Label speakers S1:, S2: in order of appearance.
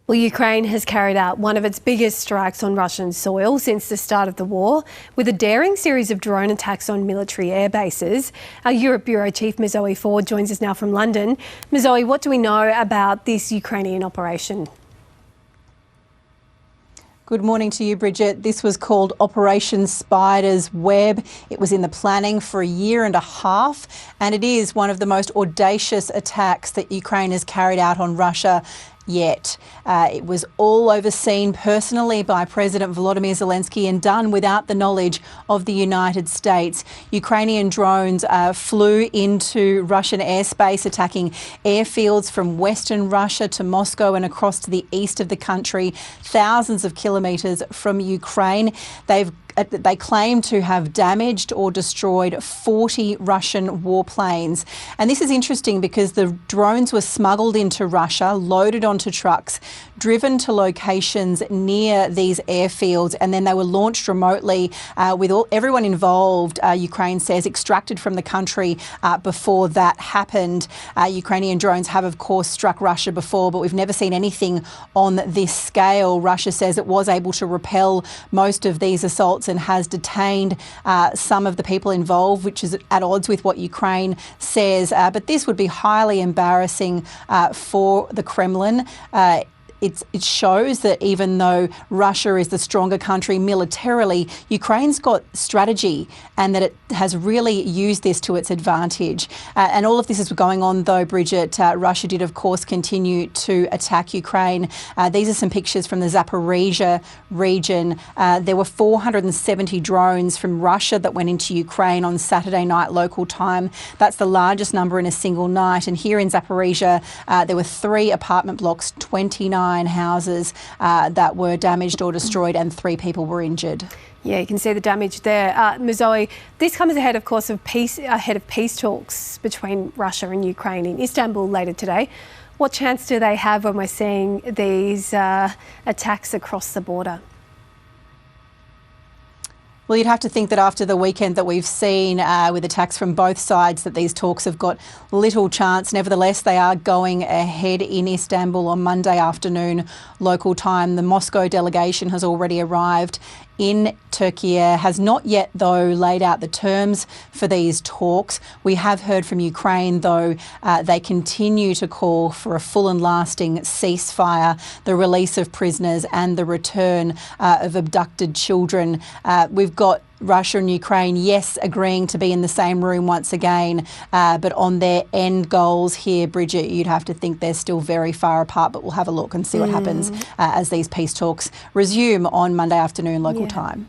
S1: Well, Ukraine has carried out one of its biggest strikes on Russian soil since the start of the war, with a daring series of drone attacks on military air bases. Our Europe Bureau Chief Zoe Ford joins us now from London. Zoe, what do we know about this Ukrainian operation?
S2: Good morning to you, Bridget. This was called Operation Spider's Web. It was in the planning for a year and a half, and it is one of the most audacious attacks that Ukraine has carried out on Russia yet. It was all overseen personally by President Volodymyr Zelensky and done without the knowledge of the United States. Ukrainian drones flew into Russian airspace, attacking airfields from western Russia to Moscow and across to the east of the country, thousands of kilometres from Ukraine. They claim to have damaged or destroyed 40 Russian warplanes. And this is interesting because the drones were smuggled into Russia, loaded onto trucks, driven to locations near these airfields, and then they were launched remotely with everyone involved, Ukraine says, extracted from the country before that happened. Ukrainian drones have, of course, struck Russia before, but we've never seen anything on this scale. Russia says it was able to repel most of these assaults and has detained some of the people involved, which is at odds with what Ukraine says. But this would be highly embarrassing for the Kremlin. It shows that even though Russia is the stronger country militarily, Ukraine's got strategy and that it has really used this to its advantage. And all of this is going on, though, Bridget. Russia did, of course, continue to attack Ukraine. These are some pictures from the Zaporizhia region. There were 470 drones from Russia that went into Ukraine on Saturday night local time. That's the largest number in a single night. And here in Zaporizhia, there were 3 apartment blocks, 29 houses that were damaged or destroyed, and 3 people were injured.
S1: Yeah, you can see the damage there. Zoe, this comes ahead, of course, of peace talks between Russia and Ukraine in Istanbul later today. What chance do they have when we're seeing these attacks across the border?
S2: Well, you'd have to think that after the weekend that we've seen with attacks from both sides, that these talks have got little chance. Nevertheless, they are going ahead in Istanbul on Monday afternoon local time. The Moscow delegation has already arrived in Turkey, has not yet, though, laid out the terms for these talks. We have heard from Ukraine, though, they continue to call for a full and lasting ceasefire, the release of prisoners and the return of abducted children. We've got Russia and Ukraine, yes, agreeing to be in the same room once again, but on their end goals here, Bridget, you'd have to think they're still very far apart, but we'll have a look and see what happens as these peace talks resume on Monday afternoon local time.